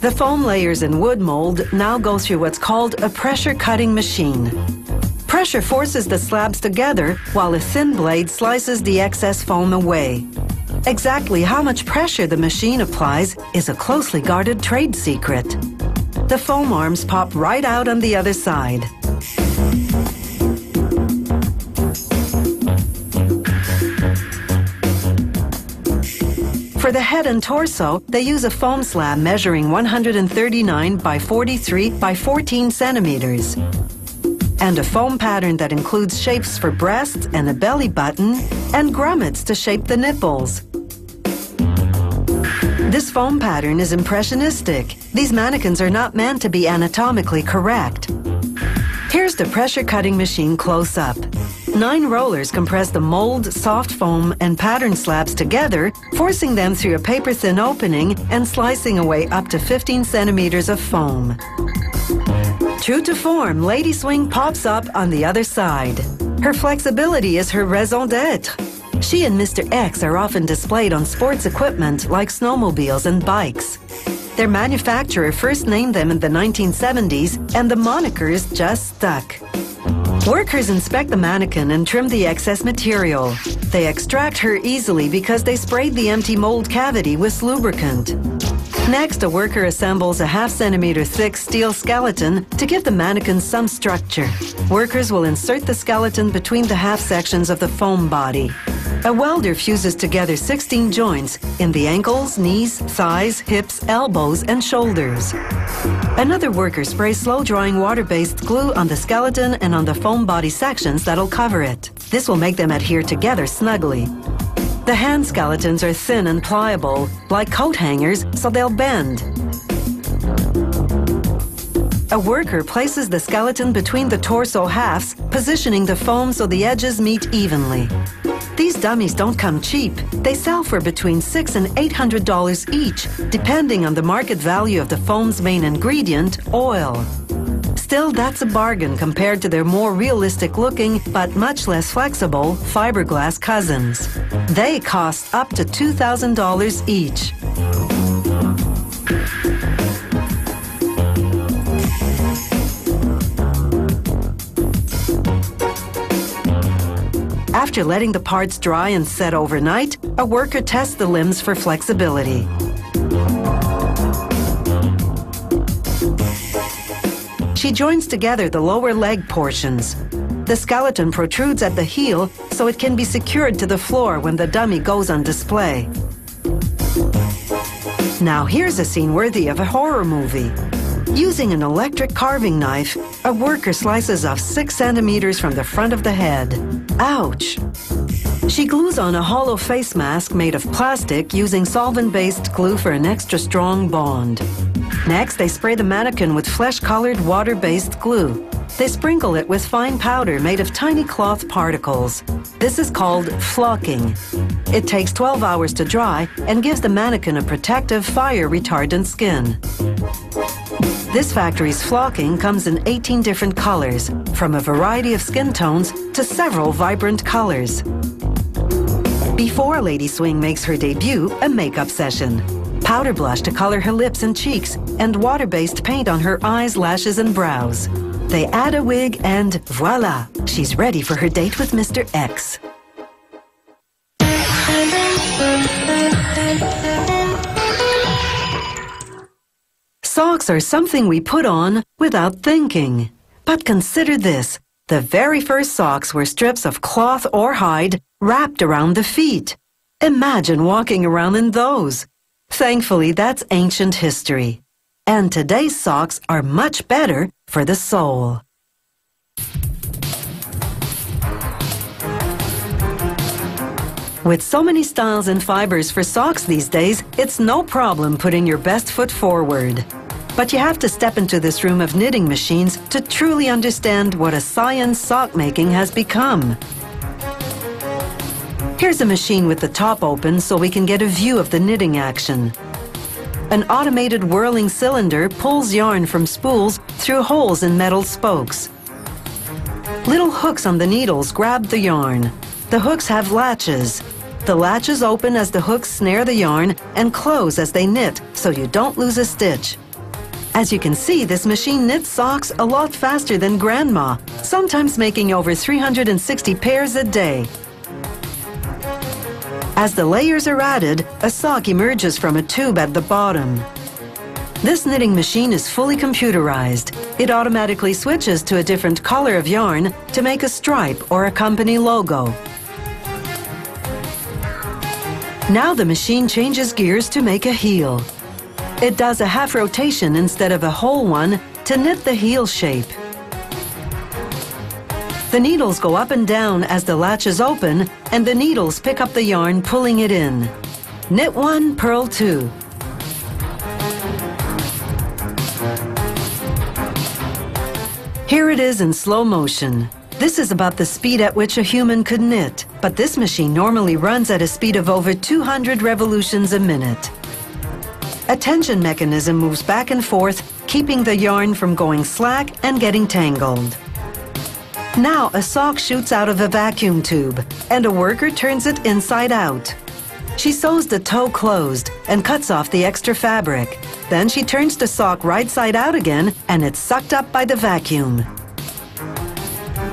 The foam layers in wood mold now go through what's called a pressure cutting machine. Pressure forces the slabs together while a thin blade slices the excess foam away. Exactly how much pressure the machine applies is a closely guarded trade secret. The foam arms pop right out on the other side. For the head and torso, they use a foam slab measuring 139 by 43 by 14 centimeters. And a foam pattern that includes shapes for breasts and a belly button and grommets to shape the nipples. This foam pattern is impressionistic. These mannequins are not meant to be anatomically correct. Here's the pressure cutting machine close up. 9 rollers compress the mold, soft foam, and pattern slabs together, forcing them through a paper-thin opening and slicing away up to 15 centimeters of foam. True to form, Lady Swing pops up on the other side. Her flexibility is her raison d'être. She and Mr. X are often displayed on sports equipment like snowmobiles and bikes. Their manufacturer first named them in the 1970s, and the monikers just stuck. Workers inspect the mannequin and trim the excess material. They extract her easily because they sprayed the empty mold cavity with lubricant. Next, a worker assembles a half-centimeter thick steel skeleton to give the mannequin some structure. Workers will insert the skeleton between the half sections of the foam body. A welder fuses together 16 joints in the ankles, knees, thighs, hips, elbows, and shoulders. Another worker sprays slow-drying water-based glue on the skeleton and on the foam body sections that'll cover it. This will make them adhere together snugly. The hand skeletons are thin and pliable, like coat hangers, so they'll bend. A worker places the skeleton between the torso halves, positioning the foam so the edges meet evenly. These dummies don't come cheap. They sell for between $600 and $800 each, depending on the market value of the foam's main ingredient, oil. Still, that's a bargain compared to their more realistic-looking, but much less flexible, fiberglass cousins. They cost up to $2,000 each. After letting the parts dry and set overnight, a worker tests the limbs for flexibility. She joins together the lower leg portions. The skeleton protrudes at the heel so it can be secured to the floor when the dummy goes on display. Now here's a scene worthy of a horror movie. Using an electric carving knife, a worker slices off 6 centimeters from the front of the head. Ouch! She glues on a hollow face mask made of plastic using solvent-based glue for an extra strong bond. Next, they spray the mannequin with flesh-colored water-based glue. They sprinkle it with fine powder made of tiny cloth particles. This is called flocking. It takes 12 hours to dry and gives the mannequin a protective, fire-retardant skin. This factory's flocking comes in 18 different colors, from a variety of skin tones to several vibrant colors. Before Lady Swing makes her debut, a makeup session. Powder blush to color her lips and cheeks, and water-based paint on her eyes, lashes, and brows. They add a wig and voila! She's ready for her date with Mr. X. Socks are something we put on without thinking. But consider this. The very first socks were strips of cloth or hide wrapped around the feet. Imagine walking around in those. Thankfully, that's ancient history. And today's socks are much better for the soul. With so many styles and fibers for socks these days, it's no problem putting your best foot forward. But you have to step into this room of knitting machines to truly understand what a science sock making has become. Here's a machine with the top open so we can get a view of the knitting action. An automated whirling cylinder pulls yarn from spools through holes in metal spokes. Little hooks on the needles grab the yarn. The hooks have latches. The latches open as the hooks snare the yarn and close as they knit so you don't lose a stitch. As you can see, this machine knits socks a lot faster than Grandma, sometimes making over 360 pairs a day. As the layers are added, a sock emerges from a tube at the bottom. This knitting machine is fully computerized. It automatically switches to a different color of yarn to make a stripe or a company logo. Now the machine changes gears to make a heel. It does a half rotation instead of a whole one to knit the heel shape. The needles go up and down as the latches open, and the needles pick up the yarn, pulling it in. Knit 1, purl 2. Here it is in slow motion. This is about the speed at which a human could knit, but this machine normally runs at a speed of over 200 revolutions a minute. A tension mechanism moves back and forth, keeping the yarn from going slack and getting tangled. Now a sock shoots out of a vacuum tube, and a worker turns it inside out. She sews the toe closed and cuts off the extra fabric. Then she turns the sock right side out again, and it's sucked up by the vacuum.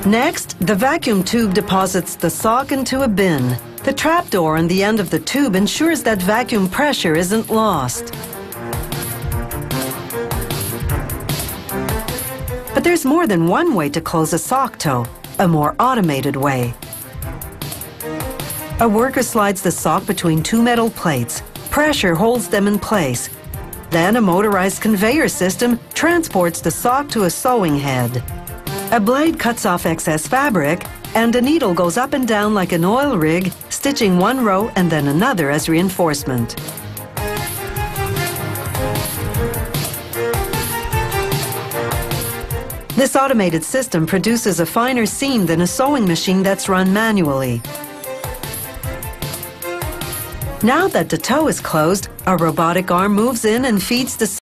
Next, the vacuum tube deposits the sock into a bin. The trapdoor on the end of the tube ensures that vacuum pressure isn't lost. But there's more than one way to close a sock toe, a more automated way. A worker slides the sock between two metal plates. Pressure holds them in place. Then a motorized conveyor system transports the sock to a sewing head. A blade cuts off excess fabric, and a needle goes up and down like an oil rig, stitching one row and then another as reinforcement. This automated system produces a finer seam than a sewing machine that's run manually. Now that the toe is closed, a robotic arm moves in and feeds the